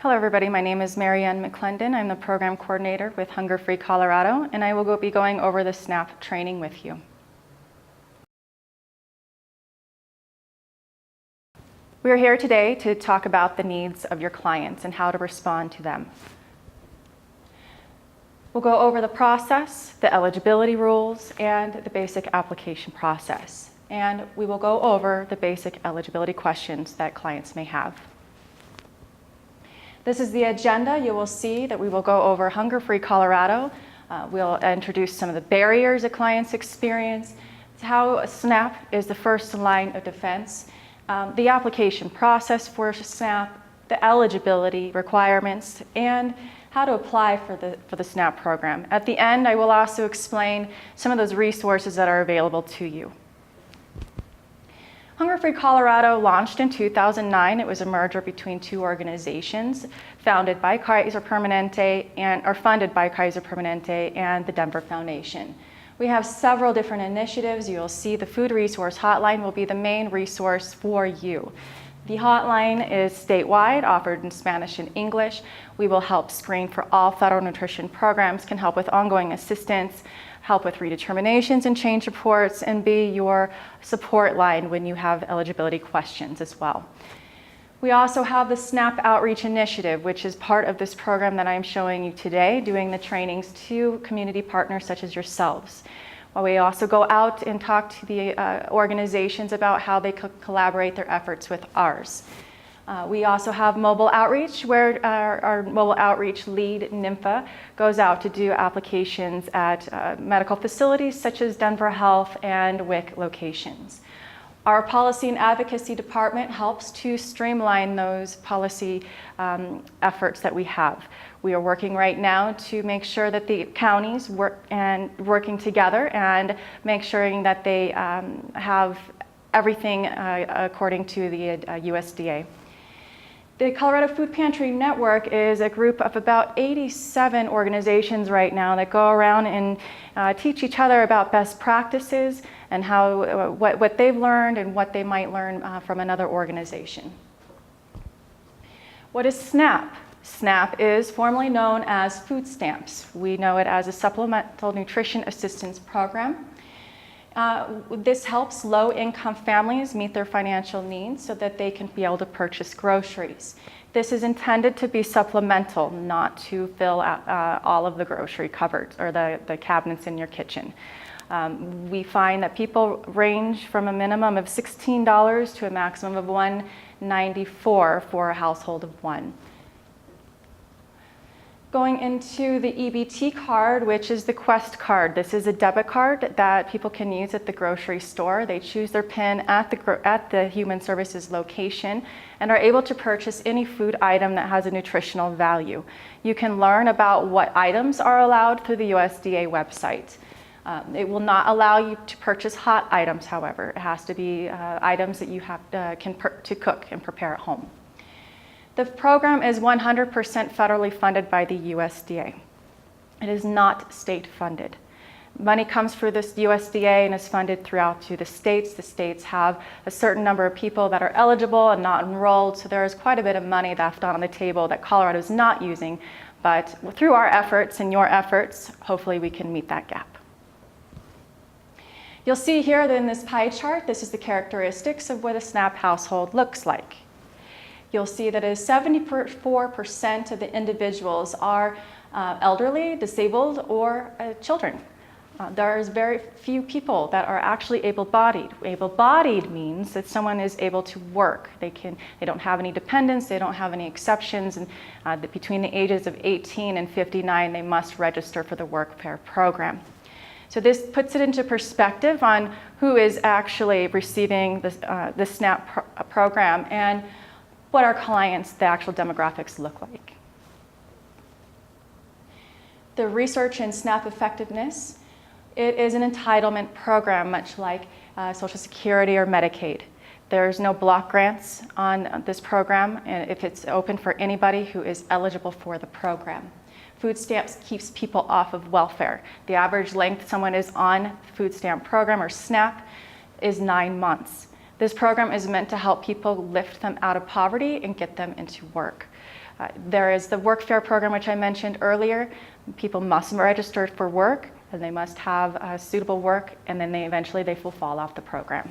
Hello everybody, my name is Maryann McLendon. I'm the program coordinator with Hunger Free Colorado, and I will be going over the SNAP training with you. We are here today to talk about the needs of your clients and how to respond to them. We'll go over the process, the eligibility rules, and the basic application process. And we will go over the basic eligibility questions that clients may have. This is the agenda. You will see that we will go over Hunger Free Colorado. We'll introduce some of the barriers that clients experience, how SNAP is the first line of defense, the application process for SNAP, the eligibility requirements, and how to apply for the SNAP program. At the end, I will also explain some of those resources that are available to you. Hunger Free Colorado launched in 2009. It was a merger between two organizations founded by Kaiser Permanente or funded by Kaiser Permanente and the Denver Foundation. We have several different initiatives. You'll see the Food Resource Hotline will be the main resource for you. The hotline is statewide, offered in Spanish and English. We will help screen for all federal nutrition programs, can help with ongoing assistance, help with redeterminations and change reports, and be your support line when you have eligibility questions as well. We also have the SNAP Outreach Initiative, which is part of this program that I'm showing you today, doing the trainings to community partners such as yourselves. We also go out and talk to the organizations about how they could collaborate their efforts with ours. We also have mobile outreach, where our mobile outreach lead, Nympha, goes out to do applications at medical facilities such as Denver Health and WIC locations. Our policy and advocacy department helps to streamline those policy efforts that we have. We are working right now to make sure that the counties working together and make sure that they have everything according to the USDA. The Colorado Food Pantry Network is a group of about 87 organizations right now that go around and teach each other about best practices and how what they've learned and what they might learn from another organization. What is SNAP? SNAP is formerly known as food stamps. We know it as a Supplemental Nutrition Assistance Program. This helps low-income families meet their financial needs so that they can be able to purchase groceries. This is intended to be supplemental, not to fill all of the grocery cupboards or the cabinets in your kitchen. We find that people range from a minimum of $16 to a maximum of $194 for a household of one. Going into the EBT card, which is the Quest card. This is a debit card that people can use at the grocery store. They choose their PIN at the Human Services location and are able to purchase any food item that has a nutritional value. You can learn about what items are allowed through the USDA website. It will not allow you to purchase hot items, however. It has to be items that you have to cook and prepare at home. The program is 100% federally funded by the USDA. It is not state funded. Money comes through this USDA and is funded throughout to the states. The states have a certain number of people that are eligible and not enrolled, so there is quite a bit of money left on the table that Colorado is not using, but through our efforts and your efforts, hopefully we can meet that gap. You'll see here that in this pie chart, this is the characteristics of what a SNAP household looks like. You'll see that 74% of the individuals are elderly, disabled, or children. There's very few people that are actually able-bodied. Able-bodied means that someone is able to work. They don't have any dependents, they don't have any exceptions, and between the ages of 18 and 59, they must register for the WorkFare program. So this puts it into perspective on who is actually receiving the SNAP program and what our clients, the actual demographics, look like. The research in SNAP effectiveness, it is an entitlement program, much like Social Security or Medicaid. There's no block grants on this program if it's open for anybody who is eligible for the program. Food stamps keeps people off of welfare. The average length someone is on food stamp program or SNAP is 9 months. This program is meant to help people lift them out of poverty and get them into work. There is the work fair program, which I mentioned earlier. People must register for work, and they must have suitable work, and then eventually they will fall off the program.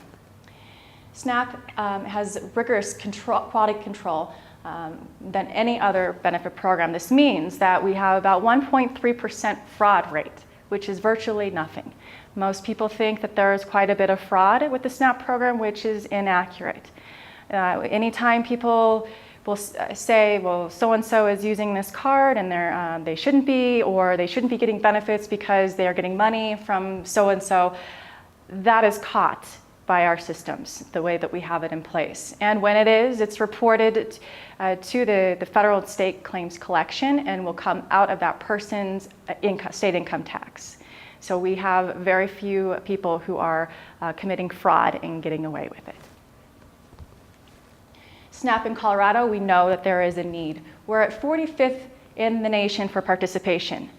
SNAP has rigorous quality control than any other benefit program. This means that we have about 1.3% fraud rate, which is virtually nothing. Most people think that there is quite a bit of fraud with the SNAP program, which is inaccurate. Anytime people will say, well, so-and-so is using this card and they shouldn't be, or they shouldn't be getting benefits because they are getting money from so-and-so, that is caught by our systems, the way that we have it in place. And when it is, it's reported to the federal and state claims collection and will come out of that person's state income tax. So we have very few people who are committing fraud and getting away with it. SNAP in Colorado, we know that there is a need. We're at 45th in the nation for participation.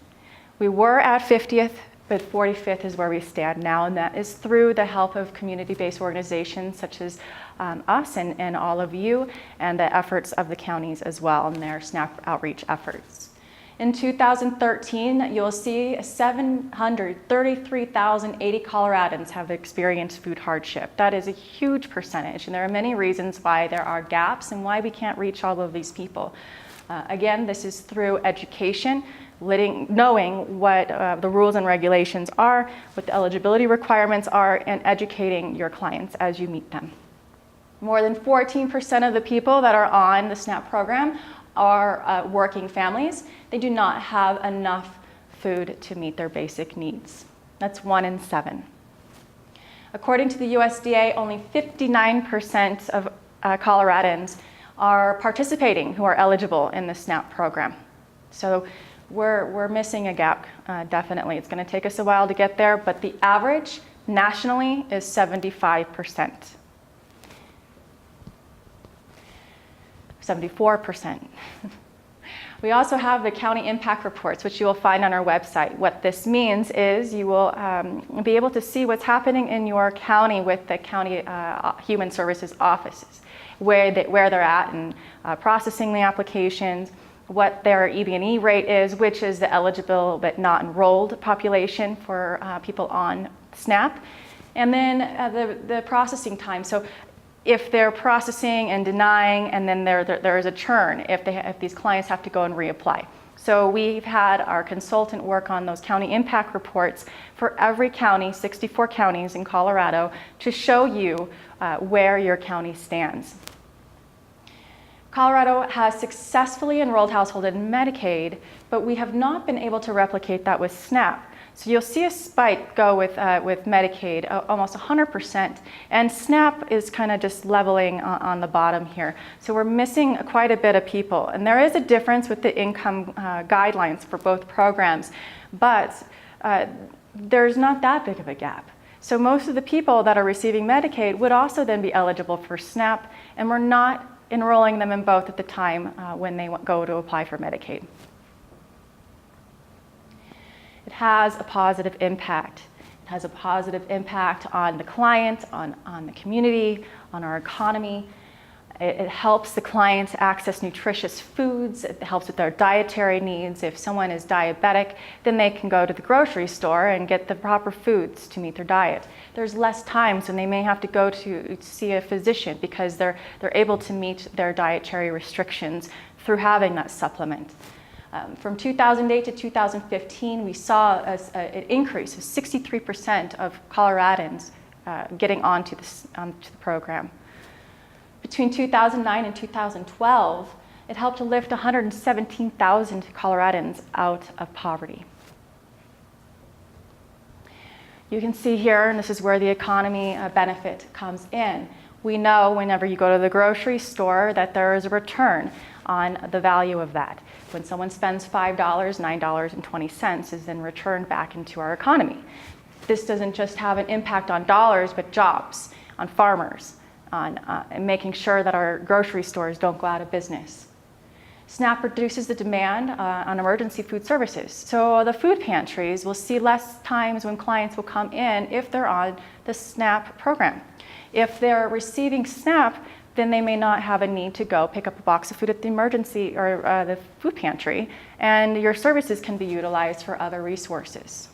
We were at 50th, but 45th is where we stand now, and that is through the help of community-based organizations such as us and all of you, and the efforts of the counties as well in their SNAP outreach efforts. In 2013, you'll see 733,080 Coloradans have experienced food hardship. That is a huge percentage, and there are many reasons why there are gaps and why we can't reach all of these people. Again, this is through education, knowing what the rules and regulations are, what the eligibility requirements are, and educating your clients as you meet them. More than 14% of the people that are on the SNAP program are working families. They do not have enough food to meet their basic needs. That's 1 in 7. According to the USDA, only 59% of Coloradans are participating who are eligible in the SNAP program. So we're missing a gap, definitely. It's going to take us a while to get there, but the average nationally is 75%. 74%. We also have the county impact reports, which you will find on our website. What this means is you will be able to see what's happening in your county with the county human services offices, where they're at in processing the applications, what their EB&E rate is, which is the eligible but not enrolled population for people on SNAP, and then the processing time. So if they're processing and denying, and then there is a churn if these clients have to go and reapply. So we've had our consultant work on those county impact reports for every county, 64 counties in Colorado, to show you where your county stands. Colorado has successfully enrolled households in Medicaid, but we have not been able to replicate that with SNAP. So you'll see a spike go with Medicaid, almost 100%, and SNAP is kind of just leveling on the bottom here. So we're missing quite a bit of people, and there is a difference with the income guidelines for both programs, but there's not that big of a gap. So most of the people that are receiving Medicaid would also then be eligible for SNAP, and we're not enrolling them in both at the time when they go to apply for Medicaid. It has a positive impact. It has a positive impact on the client, on the community, on our economy. It helps the client access nutritious foods. It helps with their dietary needs. If someone is diabetic, then they can go to the grocery store and get the proper foods to meet their diet. There's less times when they may have to go to see a physician because they're able to meet their dietary restrictions through having that supplement. From 2008 to 2015, we saw an increase of 63% of Coloradans getting onto the program. Between 2009 and 2012, it helped to lift 117,000 Coloradans out of poverty. You can see here, and this is where the economy benefit comes in. We know whenever you go to the grocery store that there is a return on the value of that. When someone spends $5, $9.20 is then returned back into our economy. This doesn't just have an impact on dollars, but jobs, on farmers, on making sure that our grocery stores don't go out of business. SNAP reduces the demand on emergency food services. So the food pantries will see less times when clients will come in if they're on the SNAP program. If they're receiving SNAP, then they may not have a need to go pick up a box of food at the emergency or the food pantry, and your services can be utilized for other resources.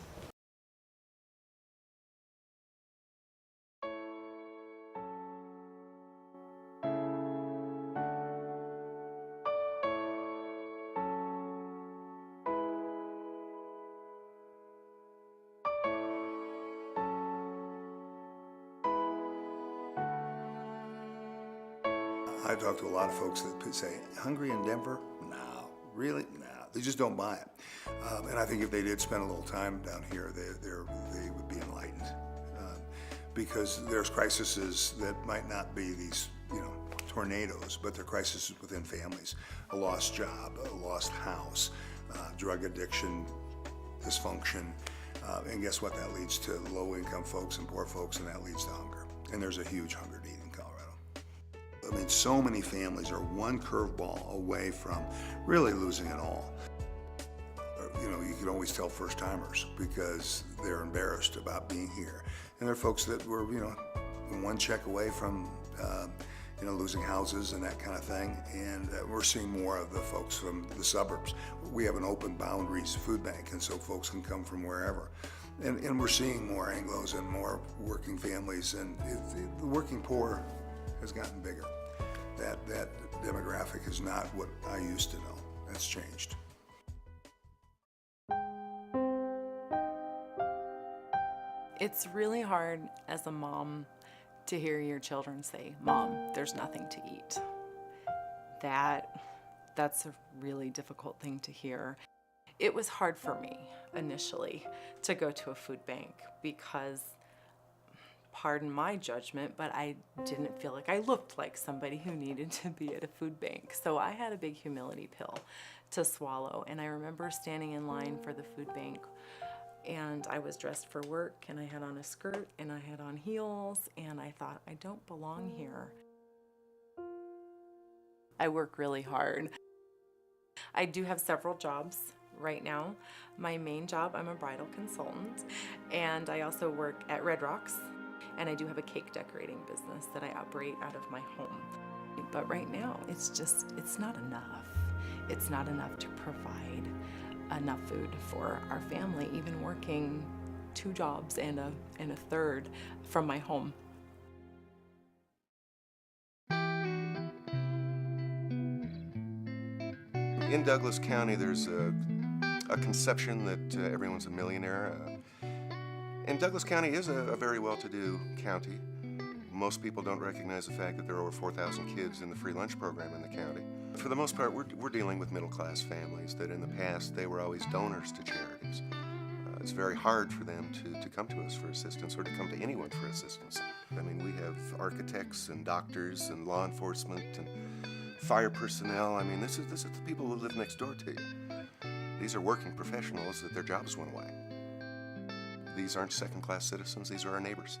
I talk to a lot of folks that say, hungry in Denver? No. Really? No. They just don't buy it. And I think if they did spend a little time down here, they would be enlightened. Because there's crises that might not be these, tornadoes, but they're crises within families. A lost job, a lost house, drug addiction, dysfunction. And guess what? That leads to low-income folks and poor folks, and that leads to hunger. And there's a huge hunger need in Colorado. I mean, so many families are one curveball away from really losing it all. You can always tell first-timers because they're embarrassed about being here. And there are folks that were, one check away from, losing houses and that kind of thing. And we're seeing more of the folks from the suburbs. We have an open boundaries food bank, and so folks can come from wherever. And we're seeing more Anglos and more working families, and the working poor has gotten bigger. That demographic is not what I used to know. That's changed. It's really hard as a mom to hear your children say, "Mom, there's nothing to eat." That's a really difficult thing to hear. It was hard for me initially to go to a food bank because, pardon my judgment, but I didn't feel like I looked like somebody who needed to be at a food bank. So I had a big humility pill to swallow. And I remember standing in line for the food bank, and I was dressed for work, and I had on a skirt, and I had on heels, and I thought, I don't belong here. I work really hard. I do have several jobs right now. My main job, I'm a bridal consultant, and I also work at Red Rocks. And I do have a cake decorating business that I operate out of my home. But right now, it's not enough. It's not enough to provide enough food for our family, even working 2 jobs and a third from my home. In Douglas County, there's a conception that everyone's a millionaire. And Douglas County is a very well-to-do county. Most people don't recognize the fact that there are over 4,000 kids in the free lunch program in the county. For the most part, we're dealing with middle-class families that in the past, they were always donors to charities. It's very hard for them to come to us for assistance or to come to anyone for assistance. I mean, we have architects and doctors and law enforcement and fire personnel. I mean, this is the people who live next door to you. These are working professionals that their jobs went away. These aren't second-class citizens, these are our neighbors.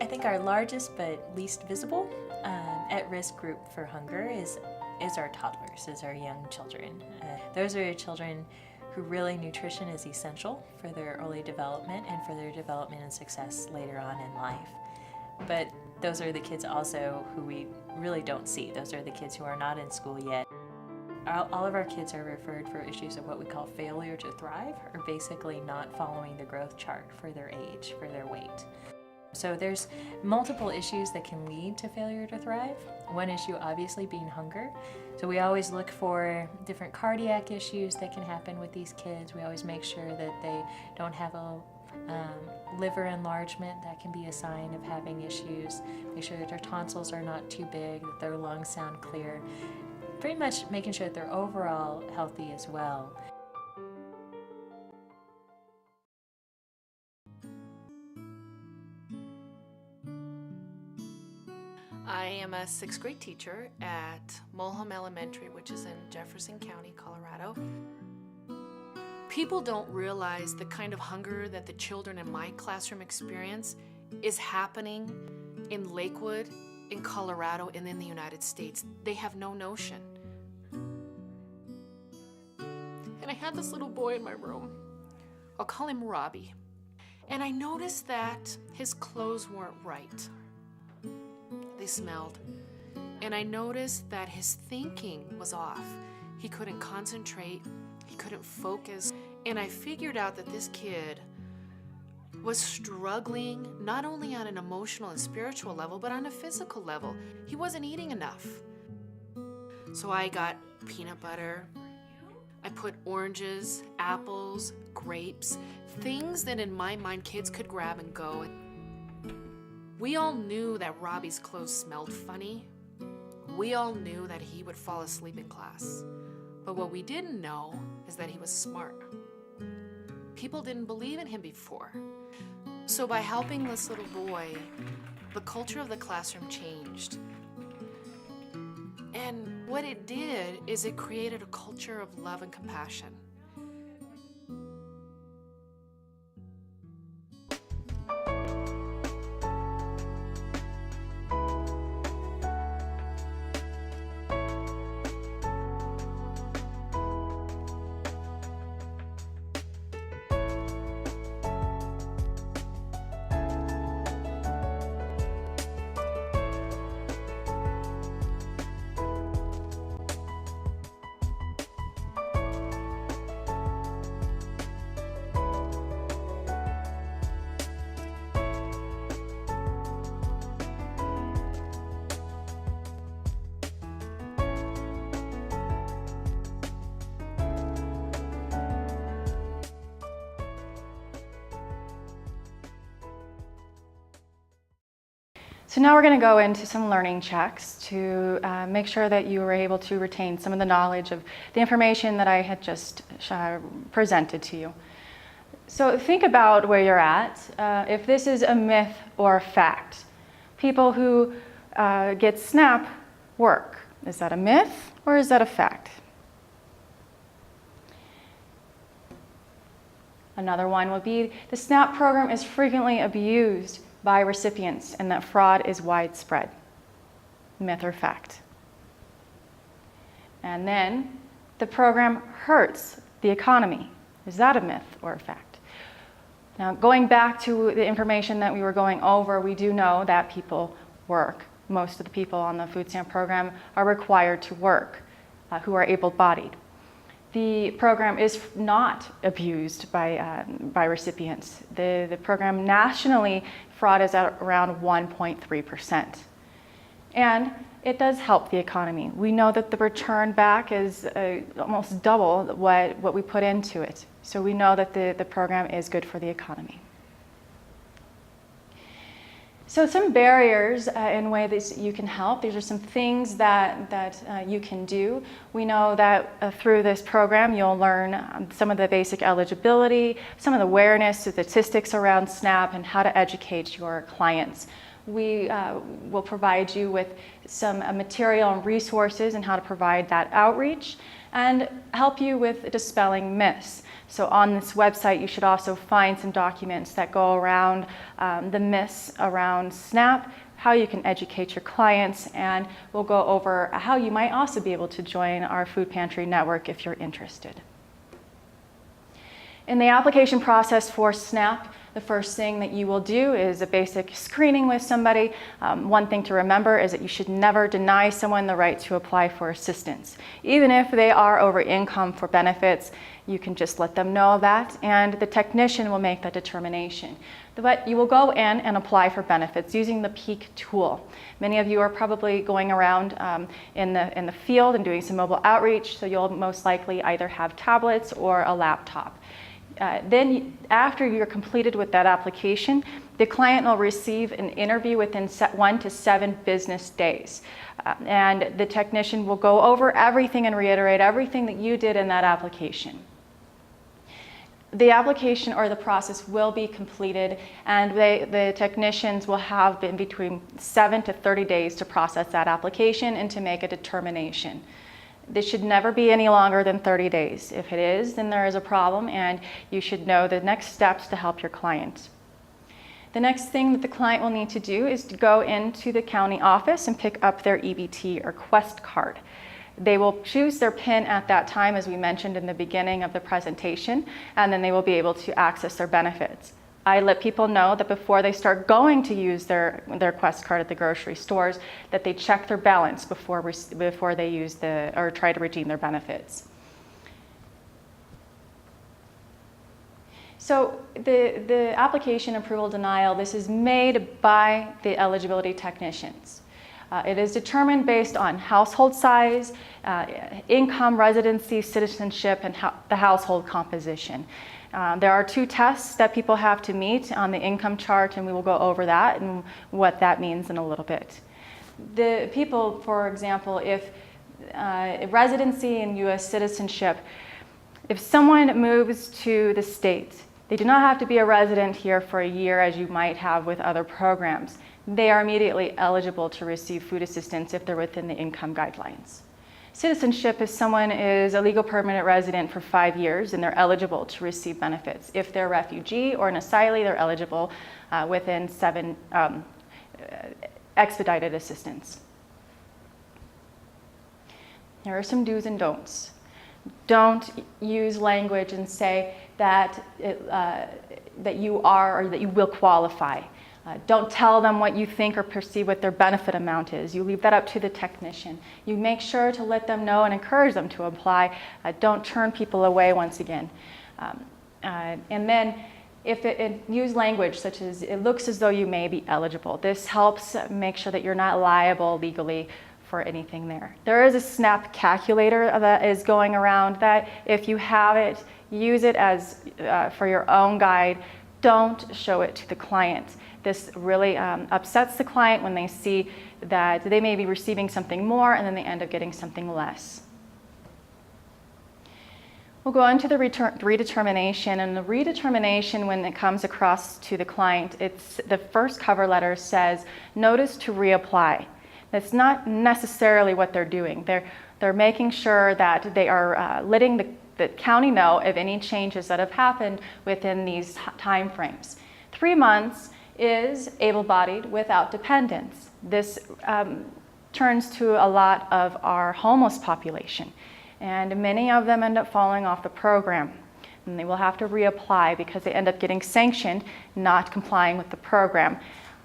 I think our largest but least visible at-risk group for hunger is our toddlers, is our young children. Those are children who really nutrition is essential for their early development and for their development and success later on in life. But those are the kids also who we really don't see. Those are the kids who are not in school yet. All of our kids are referred for issues of what we call failure to thrive, or basically not following the growth chart for their age, for their weight. So there's multiple issues that can lead to failure to thrive. One issue obviously being hunger. So we always look for different cardiac issues that can happen with these kids. We always make sure that they don't have a liver enlargement. That can be a sign of having issues. Make sure that their tonsils are not too big, that their lungs sound clear. Pretty much making sure that they're overall healthy as well. I am a 6th grade teacher at Mulholm Elementary, which is in Jefferson County, Colorado. People don't realize the kind of hunger that the children in my classroom experience is happening in Lakewood, in Colorado, and in the United States. They have no notion. And I had this little boy in my room. I'll call him Robbie. And I noticed that his clothes weren't right. They smelled. And I noticed that his thinking was off. He couldn't concentrate, he couldn't focus. And I figured out that this kid was struggling not only on an emotional and spiritual level, but on a physical level. He wasn't eating enough. So I got peanut butter, I put oranges, apples, grapes, things that in my mind kids could grab and go. We all knew that Robbie's clothes smelled funny. We all knew that he would fall asleep in class. But what we didn't know is that he was smart. People didn't believe in him before. So by helping this little boy, the culture of the classroom changed. And what it did is it created a culture of love and compassion. So now we're going to go into some learning checks to make sure that you were able to retain some of the knowledge of the information that I had just presented to you. So think about where you're at, if this is a myth or a fact. People who get SNAP work. Is that a myth or is that a fact? Another one would be the SNAP program is frequently abused by recipients and that fraud is widespread. Myth or fact? And then the program hurts the economy. Is that a myth or a fact? Now, going back to the information that we were going over, we do know that people work. Most of the people on the food stamp program are required to work, who are able-bodied. The program is not abused by recipients. The program nationally, fraud is at around 1.3%. And it does help the economy. We know that the return back is almost double what we put into it. So we know that the program is good for the economy. So some barriers in ways that you can help. These are some things that you can do. We know that through this program you'll learn some of the basic eligibility, some of the awareness, statistics around SNAP, and how to educate your clients. We will provide you with some material and resources and how to provide that outreach and help you with dispelling myths. So on this website, you should also find some documents that go around the myths around SNAP, how you can educate your clients, and we'll go over how you might also be able to join our food pantry network if you're interested. In the application process for SNAP, the first thing that you will do is a basic screening with somebody. One thing to remember is that you should never deny someone the right to apply for assistance. Even if they are over income for benefits, you can just let them know that, and the technician will make that determination. But you will go in and apply for benefits using the PEAK tool. Many of you are probably going around in the field and doing some mobile outreach, so you'll most likely either have tablets or a laptop. Then after you're completed with that application, the client will receive an interview within 1 to 7 business days. And the technician will go over everything and reiterate everything that you did in that application. The application or the process will be completed, and the technicians will have been between 7 to 30 days to process that application and to make a determination. This should never be any longer than 30 days. If it is, then there is a problem and you should know the next steps to help your client. The next thing that the client will need to do is to go into the county office and pick up their EBT or Quest card. They will choose their PIN at that time, as we mentioned in the beginning of the presentation, and then they will be able to access their benefits. I let people know that before they start going to use their Quest card at the grocery stores, that they check their balance before they use or try to redeem their benefits. So the application approval denial, this is made by the eligibility technicians. It is determined based on household size, income, residency, citizenship, and the household composition. There are 2 tests that people have to meet on the income chart, and we will go over that and what that means in a little bit. The people, for example, if residency and U.S. citizenship, if someone moves to the state, they do not have to be a resident here for a year as you might have with other programs. They are immediately eligible to receive food assistance if they're within the income guidelines. Citizenship is someone is a legal permanent resident for 5 years and they're eligible to receive benefits. If they're a refugee or an asylee, they're eligible within 7 expedited assistance. Here are some do's and don'ts. Don't use language and say that that you are or that you will qualify. Don't tell them what you think or perceive what their benefit amount is. You leave that up to the technician. You make sure to let them know and encourage them to apply. Don't turn people away once again. And then use language such as, it looks as though you may be eligible. This helps make sure that you're not liable legally for anything there. There is a SNAP calculator that is going around that if you have it, use it as for your own guide. Don't show it to the client. This really upsets the client when they see that they may be receiving something more and then they end up getting something less. We'll go into the redetermination, and the redetermination, when it comes across to the client, it's the first cover letter says, notice to reapply. That's not necessarily what they're doing. They're making sure that they are letting the county know of any changes that have happened within these time frames. 3 months is able-bodied without dependents. This turns to a lot of our homeless population, and many of them end up falling off the program. And they will have to reapply because they end up getting sanctioned, not complying with the program.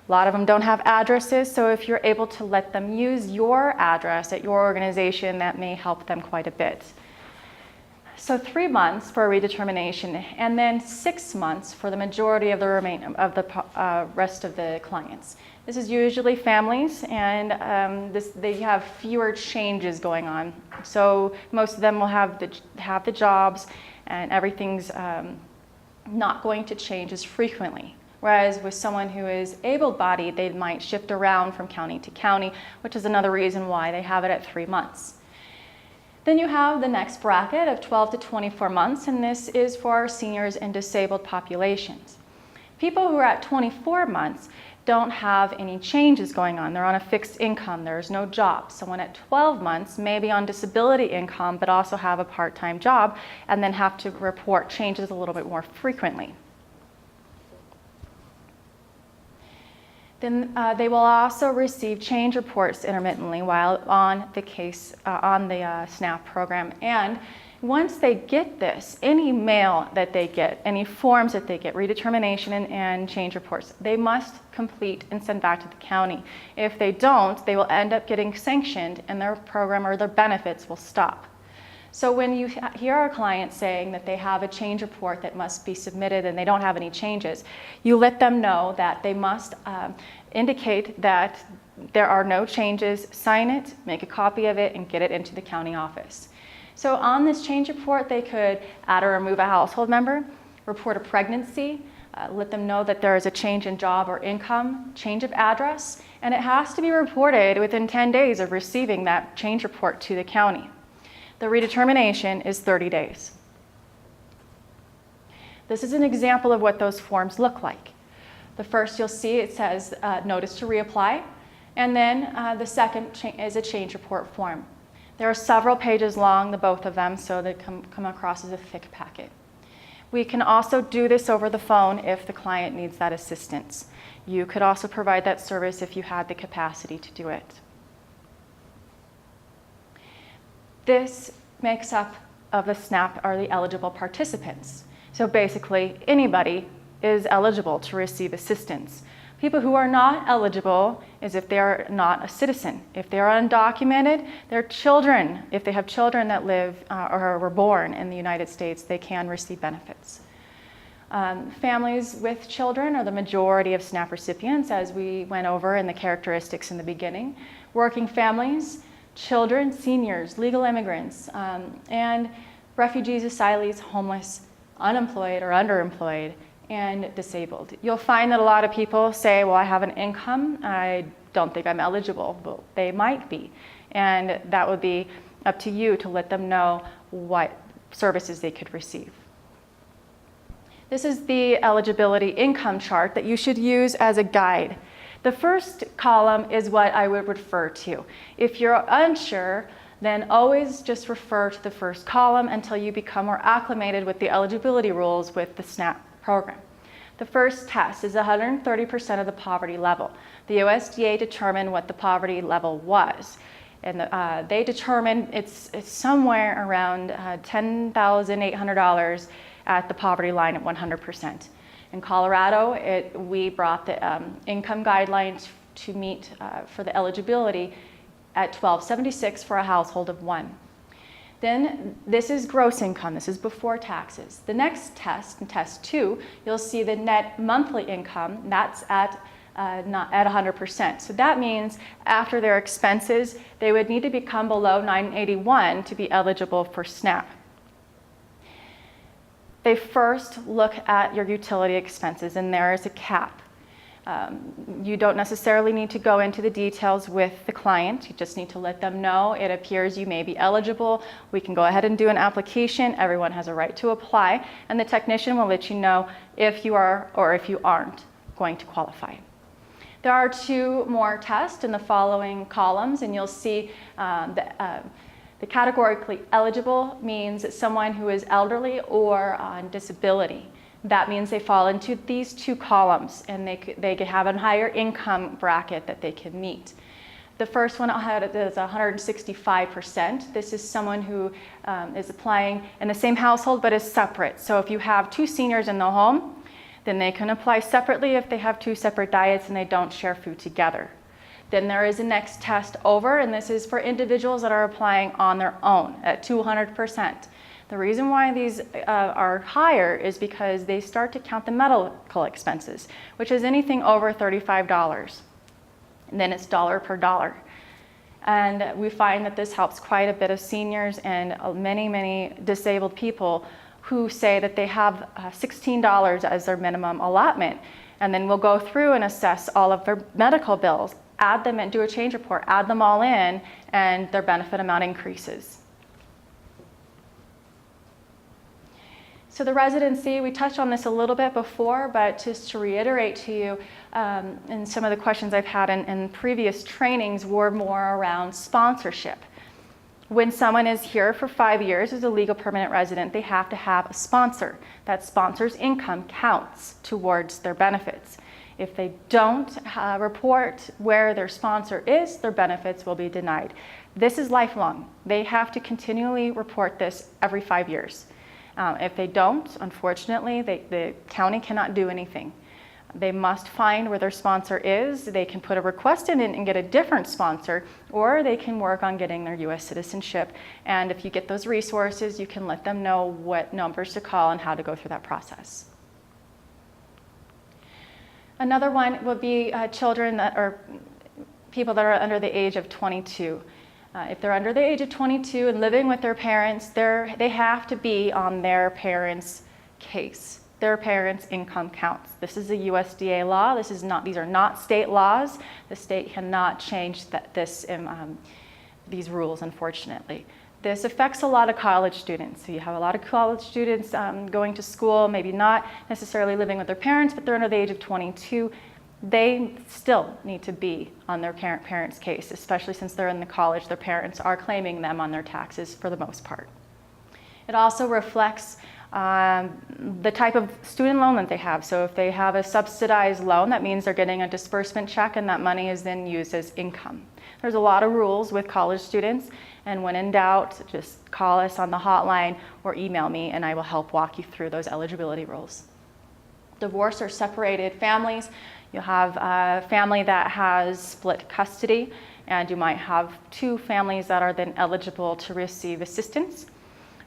A lot of them don't have addresses, so if you're able to let them use your address at your organization, that may help them quite a bit. So 3 months for a redetermination, and then 6 months for the majority of the rest of the clients. This is usually families, and they have fewer changes going on. So most of them will have the jobs, and everything's not going to change as frequently. Whereas with someone who is able-bodied, they might shift around from county to county, which is another reason why they have it at 3 months. Then you have the next bracket of 12 to 24 months, and this is for our seniors and disabled populations. People who are at 24 months don't have any changes going on. They're on a fixed income. There's no job. Someone at 12 months may be on disability income, but also have a part-time job, and then have to report changes a little bit more frequently. Then they will also receive change reports intermittently while on the SNAP program. And once they get this, any mail that they get, any forms that they get, redetermination and change reports, they must complete and send back to the county. If they don't, they will end up getting sanctioned and their program or their benefits will stop. So when you hear our clients saying that they have a change report that must be submitted and they don't have any changes, you let them know that they must indicate that there are no changes, sign it, make a copy of it, and get it into the county office. So on this change report, they could add or remove a household member, report a pregnancy, let them know that there is a change in job or income, change of address, and it has to be reported within 10 days of receiving that change report to the county. The redetermination is 30 days. This is an example of what those forms look like. The first you'll see it says notice to reapply, and then the second is a change report form. There are several pages long, the both of them, so they come across as a thick packet. We can also do this over the phone if the client needs that assistance. You could also provide that service if you had the capacity to do it. This makes up of the SNAP are the eligible participants. So basically, anybody is eligible to receive assistance. People who are not eligible is if they are not a citizen. If they are undocumented, their children, if they have children that live or were born in the United States, they can receive benefits. Families with children are the majority of SNAP recipients, as we went over in the characteristics in the beginning. Working families, children, seniors, legal immigrants, and refugees, asylees, homeless, unemployed or underemployed, and disabled. You'll find that a lot of people say, well, I have an income, I don't think I'm eligible. Well, they might be. And that would be up to you to let them know what services they could receive. This is the eligibility income chart that you should use as a guide. The first column is what I would refer to. If you're unsure, then always just refer to the first column until you become more acclimated with the eligibility rules with the SNAP program. The first test is 130% of the poverty level. The USDA determined what the poverty level was. And they determined it's somewhere around $10,800 at the poverty line at 100%. In Colorado, we brought the income guidelines to meet for the eligibility at $1,276 for a household of one. Then this is gross income, this is before taxes. The next test, in test 2, you'll see the net monthly income, that's at not at 100%. So that means after their expenses, they would need to become below $981 to be eligible for SNAP. They first look at your utility expenses, and there is a cap. You don't necessarily need to go into the details with the client. You just need to let them know it appears you may be eligible. We can go ahead and do an application. Everyone has a right to apply, and the technician will let you know if you are or if you aren't going to qualify. There are 2 more tests in the following columns, and you'll see the categorically eligible means someone who is elderly or on disability. That means they fall into these 2 columns, and they could have a higher income bracket that they can meet. The first one is 165%. This is someone who is applying in the same household but is separate. So if you have 2 seniors in the home, then they can apply separately if they have 2 separate diets and they don't share food together. Then there is a next test over, and this is for individuals that are applying on their own at 200%. The reason why these are higher is because they start to count the medical expenses, which is anything over $35. And then it's dollar per dollar. And we find that this helps quite a bit of seniors and many disabled people who say that they have $16 as their minimum allotment. And then we'll go through and assess all of their medical bills, add them and do a change report, add them all in, and their benefit amount increases. So the residency, we touched on this a little bit before, but just to reiterate to you, and some of the questions I've had in previous trainings were more around sponsorship. When someone is here for 5 years as a legal permanent resident, they have to have a sponsor. That sponsor's income counts towards their benefits. If they don't report where their sponsor is, their benefits will be denied. This is lifelong. They have to continually report this every 5 years. If they don't, unfortunately, the county cannot do anything. They must find where their sponsor is. They can put a request in and get a different sponsor, or they can work on getting their U.S. citizenship. And if you get those resources, you can let them know what numbers to call and how to go through that process. Another one would be children that are people that are under the age of 22. If they're under the age of 22 and living with their parents, they have to be on their parents' case. Their parents' income counts. This is a USDA law. These are not state laws. The state cannot change these rules, unfortunately. This affects a lot of college students. So you have a lot of college students going to school, maybe not necessarily living with their parents, but they're under the age of 22. They still need to be on their parents' case, especially since they're in the college. Their parents are claiming them on their taxes for the most part. It also reflects the type of student loan that they have. So if they have a subsidized loan, that means they're getting a disbursement check and that money is then used as income. There's a lot of rules with college students, and when in doubt, just call us on the hotline or email me and I will help walk you through those eligibility rules. divorced or separated families. You have a family that has split custody, and you might have two families that are then eligible to receive assistance.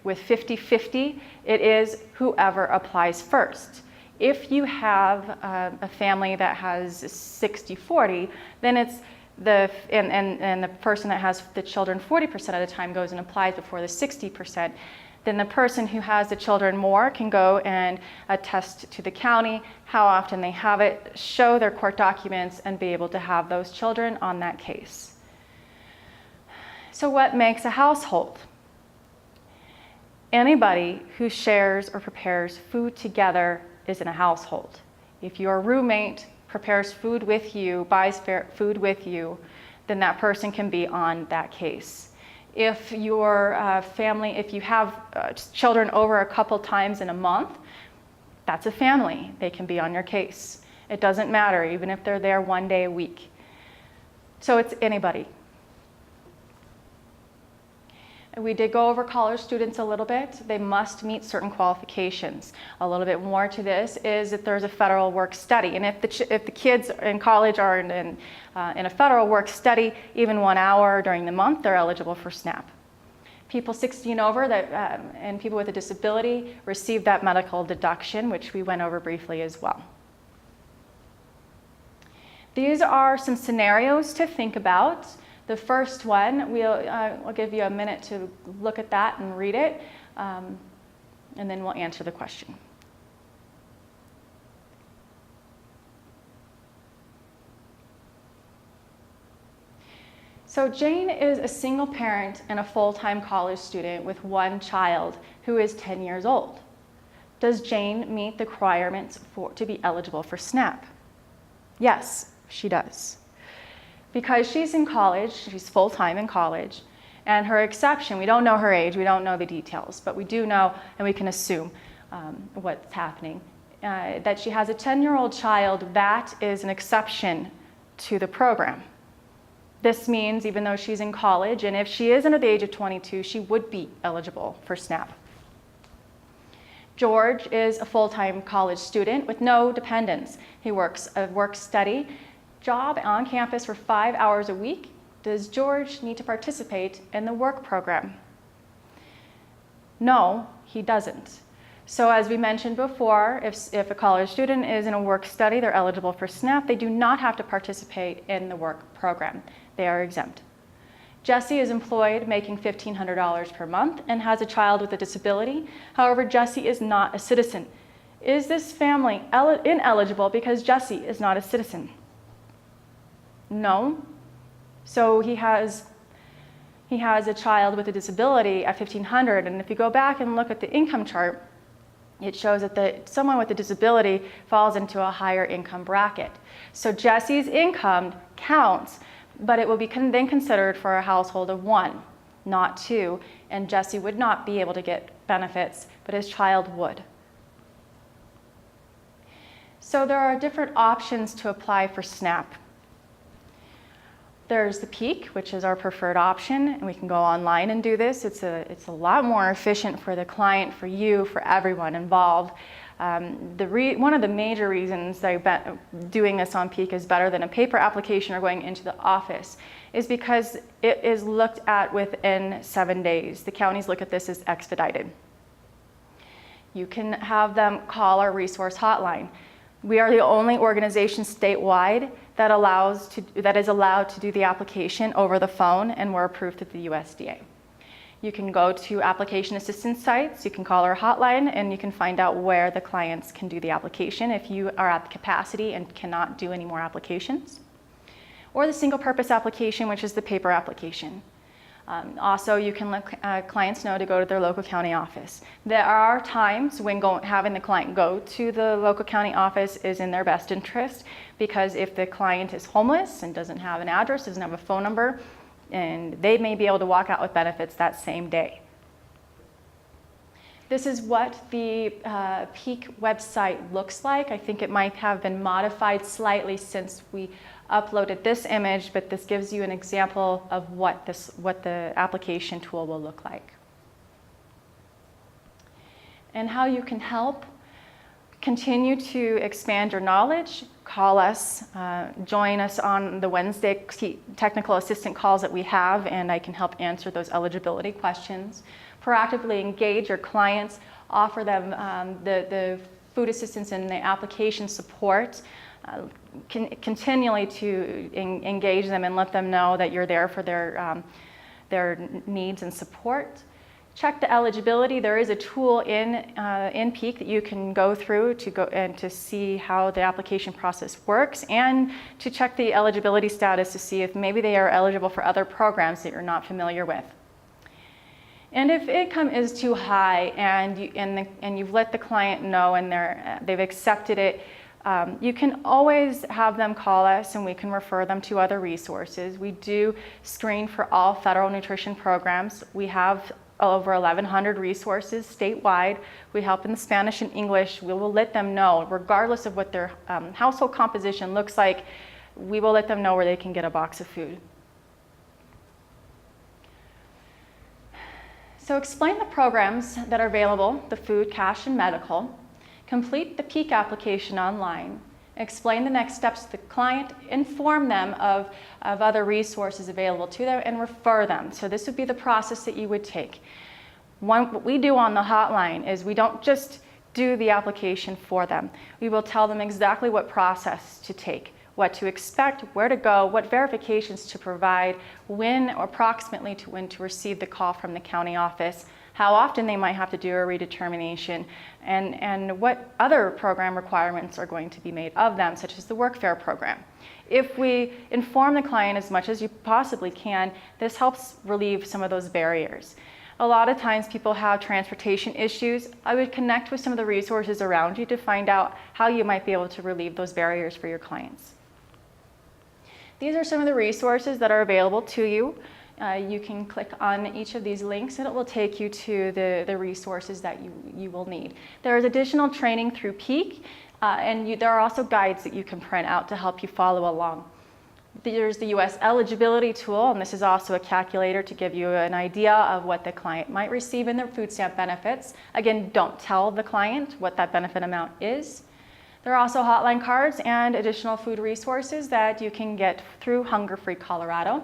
With 50-50, it is whoever applies first. If you have a family that has 60-40, then it's and the person that has the children 40% of the time goes and applies before the 60%. Then the person who has the children more can go and attest to the county how often they have it, show their court documents, and be able to have those children on that case. So what makes a household? Anybody who shares or prepares food together is in a household. If your roommate prepares food with you, buys food with you, then that person can be on that case. If your if you have children over a couple times in a month, that's a family. They can be on your case. It doesn't matter, even if they're there one day a week. So it's anybody. We did go over college students a little bit. They must meet certain qualifications. A little bit more to this is that there's a federal work study. And if the kids in college are in a federal work study, even 1 hour during the month, they're eligible for SNAP. People 16 over and people with a disability receive that medical deduction, which we went over briefly as well. These are some scenarios to think about. The first one, I'll give you a minute to look at that and read it, and then we'll answer the question. So Jane is a single parent and a full-time college student with one child who is 10 years old. Does Jane meet the requirements to be eligible for SNAP? Yes, she does. Because she's in college, she's full-time in college, and her exception, we don't know her age, we don't know the details, but we do know, and we can assume what's happening, that she has a 10-year-old child. That is an exception to the program. This means even though she's in college, and if she is under the age of 22, she would be eligible for SNAP. George is a full-time college student with no dependents. He works a work-study job on campus for 5 hours a week. Does George need to participate in the work program? No, he doesn't. So as we mentioned before, if a college student is in a work study, they're eligible for SNAP. They do not have to participate in the work program. They are exempt. Jesse is employed, making $1,500 per month, and has a child with a disability. However, Jesse is not a citizen. Is this family ineligible because Jesse is not a citizen? No. So he has a child with a disability at $1,500, and if you go back and look at the income chart, it shows that someone with a disability falls into a higher income bracket. So Jesse's income counts, but it will be then considered for a household of 1, not 2, and Jesse would not be able to get benefits, but his child would. So there are different options to apply for SNAP. There's the PEAK, which is our preferred option, and we can go online and do this. It's a lot more efficient for the client, for you, for everyone involved. One of the major reasons that doing this on PEAK is better than a paper application or going into the office is because it is looked at within 7 days. The counties look at this as expedited. You can have them call our resource hotline. We are the only organization statewide that is allowed to do the application over the phone, and we're approved at the USDA. You can go to application assistance sites, you can call our hotline, and you can find out where the clients can do the application if you are at the capacity and cannot do any more applications. Or the single purpose application, which is the paper application. Also, you can let clients know to go to their local county office. There are times when having the client go to the local county office is in their best interest, because if the client is homeless and doesn't have an address, doesn't have a phone number, and they may be able to walk out with benefits that same day. This is what the PEAK website looks like. I think it might have been modified slightly since we uploaded this image, but this gives you an example of what the application tool will look like. And how you can help continue to expand your knowledge, call us, join us on the Wednesday technical assistant calls that we have, and I can help answer those eligibility questions. Proactively engage your clients, offer them the food assistance and the application support, continually to engage them and let them know that you're there for their needs and support. Check the eligibility. There is a tool in Peak that you can go through to see how the application process works, and to check the eligibility status to see if maybe they are eligible for other programs that you're not familiar with. And if income is too high and you've let the client know and they've accepted it, you can always have them call us and we can refer them to other resources. We do screen for all federal nutrition programs. We have over 1,100 resources statewide. We help in Spanish and English. We will let them know, regardless of what their household composition looks like, we will let them know where they can get a box of food. So explain the programs that are available, the food, cash, and medical. Complete the Peak application online. Explain the next steps to the client, inform them of other resources available to them, and refer them. So this would be the process that you would take. What we do on the hotline is we don't just do the application for them. We will tell them exactly what process to take, what to expect, where to go, what verifications to provide, when or approximately to when to receive the call from the county office, how often they might have to do a redetermination, and what other program requirements are going to be made of them, such as the workfare program. If we inform the client as much as you possibly can, this helps relieve some of those barriers. A lot of times people have transportation issues. I would connect with some of the resources around you to find out how you might be able to relieve those barriers for your clients. These are some of the resources that are available to you. You can click on each of these links and it will take you to the resources that you will need. There is additional training through Peak, and there are also guides that you can print out to help you follow along. There's the U.S. eligibility tool, and this is also a calculator to give you an idea of what the client might receive in their food stamp benefits. Again, don't tell the client what that benefit amount is. There are also hotline cards and additional food resources that you can get through Hunger Free Colorado.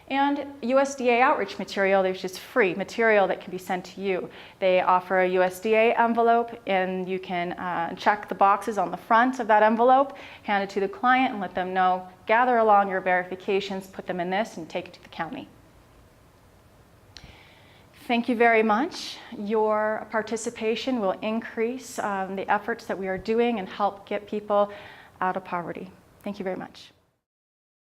And USDA outreach material, there's just free material that can be sent to you. They offer a USDA envelope, and you can check the boxes on the front of that envelope, hand it to the client and let them know, gather along your verifications, put them in this and take it to the county. Thank you very much. Your participation will increase the efforts that we are doing and help get people out of poverty. Thank you very much.